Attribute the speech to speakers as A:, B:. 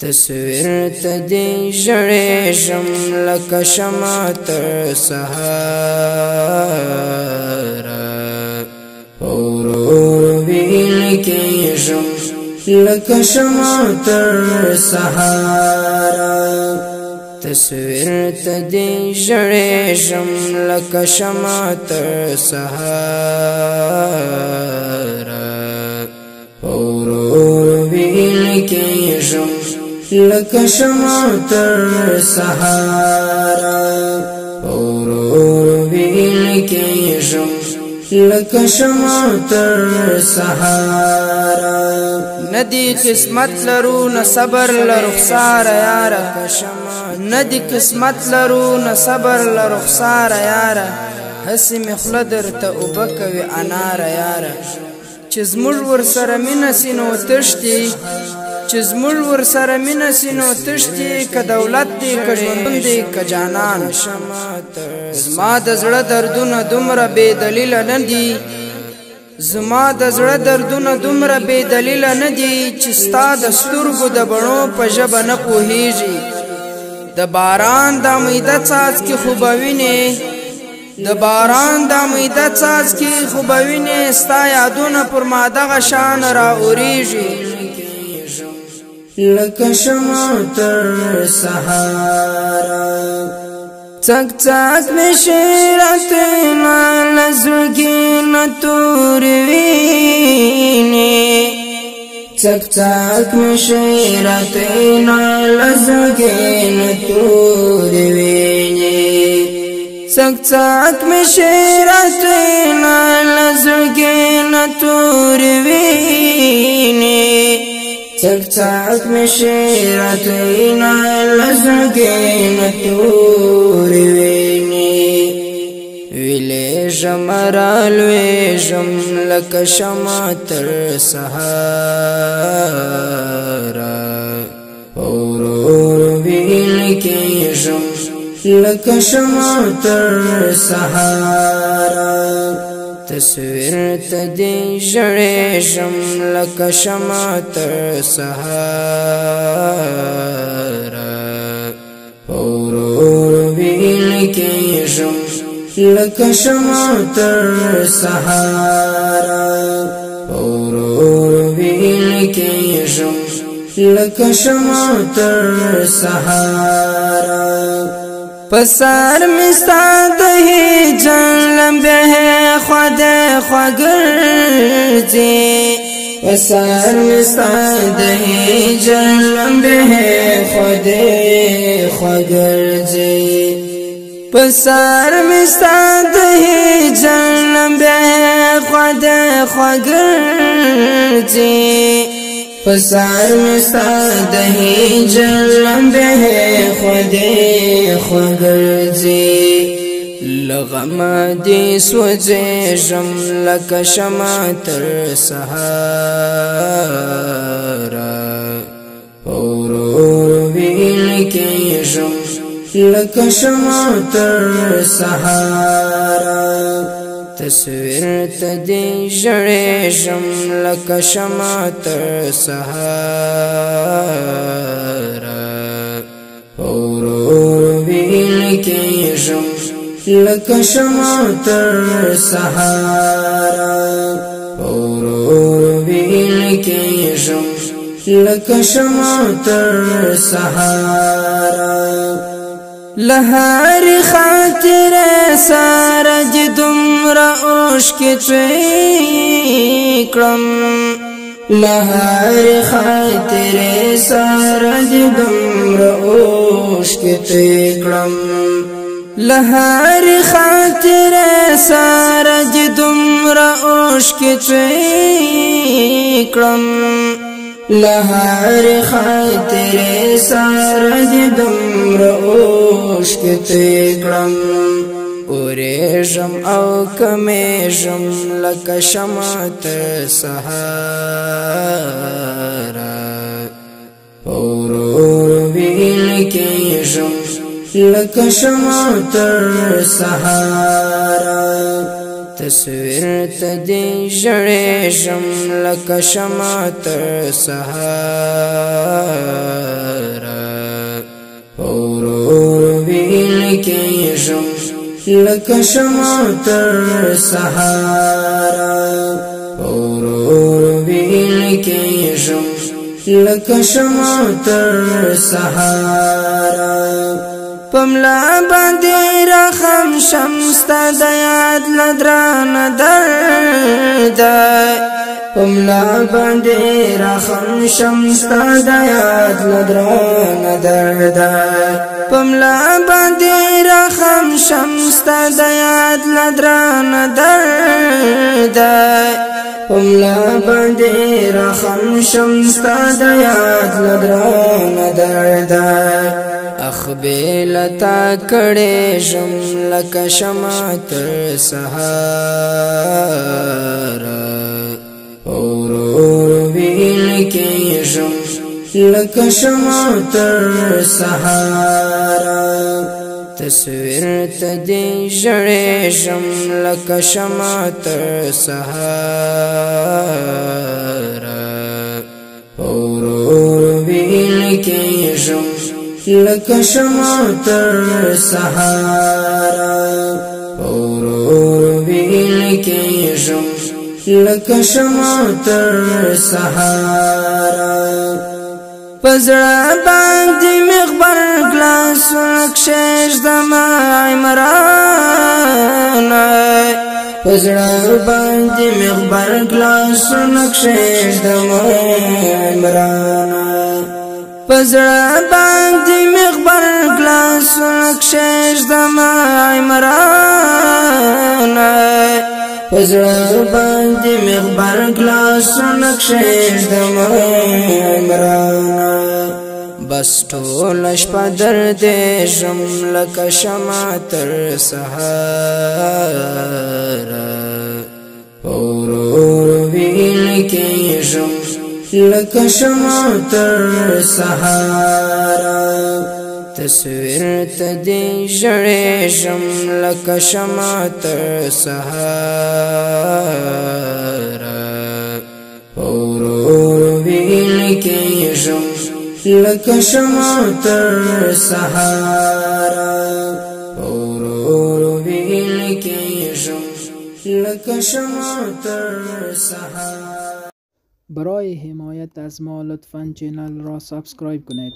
A: تصویر تدی جړېږم لکه شمع تر سهاره ورور ویل کېږم لکه شمع تر سهاره تصویر تدی جړېږم لکه شمع تر سهاره ورور ویل کېږم لکه شمع تر سهاره ورور ویل کېږم لکه شمع تر سهاره
B: ندی قسمت لرو نه صبر لرخسار یاره ندی قسمت لرو نه صبر لرخسار یاره هسې مې خوله درته اوبه کوي انار یاره چې زموږ ورسره مینه سي نو تښتي چې زموږ ورسره مینه سي نو تښتي که دولت دی که ژوندون دی که جانان زما د زړه دردونه دومره بې دلیله نه دي زما د زړه دردونه دومره بې دلیله نه دي چې ستا د سترګو د بڼو په ژبه نه پوهېږي د باران د امیده څاڅکي خو به وینې د باران د امیده څاڅکي خو به وینې ستا یادونه پر ما دغه شان رااورېږي
A: لکه شمع تر سهاره څک څک مې شیرتنا له زړګي نه تورې وینې څک څک مې شیرتنا له زړګي نه تورې وینې څک څک مې شیرتنا له زړګي نه تورې وینې څک څک مې شیرتنا له زړګي نه تورې وینې ویلېږم رالوېږم لکه شمع تر سهاره ورور ویل کېږم لکه شمع تر سهاره تصویر تدی جړېږم لکه شمع تر سهاره ورور ویل کېږم لکه شمع تر سهاره ورور ویل کېږم لکه شمع تر سهاره پسار مستا د هجر لمبه خود خوګرځي پسار مستا د هجر لمبه خود خوګرځي پسار مستا د هجر لمبه خود خوګرځي پسار مستا د هجر لمبه خود خوګرځي لغم دې سوځېږم لکه شمع تر سهاره ورور ویل کېږم لکه شمع تر سهاره تصویر تدی جړېږم لکه شمع تر سهاره ورور ویل کېږم لکه شمع تر سهاره ورور ویل کېږم لکه شمع تر سهاره لهر خاطر ساره دې دومره اوښکې توی کړم لهر خاطر ساره دې دومره اوښکې توی کړم لهر خاطر ساره دې دومره اوښکې توی کړم لهر خاطر ساره دې دومره اوښکې توی کړم اورېږم او کمیږم لکه شمع تر سهاره ورور ویل کېږم لکه شمع تر سهاره تصویر تدی جړېږم لکه شمع تر سهاره کېږم لکه شمع تر سهاره ورو ورو ویل کېږم لکه شمع تر سهاره پملا باندې رحم شمستا د یاد لدرانه درد پملا باندې رحم شمستا د یاد لدرانه درد پملا باندې رحم شمستا د یاد لدرانه درد پملا باندې رحم شمستا د یاد لدرانه درد اخبیلتا کڑے شم لکا شمع تر سہارا اورو ویل کېږم لکه شمع تر سهاره تصویر ته دې ژړېږم لکه شمع تر سهاره ورو ورو ویل کېږم لکه شمع تر سهاره ورو ورو ویل کېږم لکه شمع تر سهاره پزړه باندې مخبر ګلاسونه کښېږدمه عمرانه پزړه باندې مخبر ګلاسونه کښېږدمه عمرانه پزړه باندې مخبر ګلاسونه کښېږدمه عمرانه پزړه باندې مخبر ګلاسونه کښېږدمه عمرانه بس ټوله شپه دردېږم لکه شمع تر سهاره ورو ورو ویل کېږم لکه شمع تر سهاره تصویر ته دې ژړېږم لکه شمع تر سهاره ورو ورو ویل کېږم لکه شمع تر سهاره ورو ورو ویل کېږم لکه شمع تر سهاره.
B: برای حمایت از ما لطفاً چینل را سابسکرایب کنید.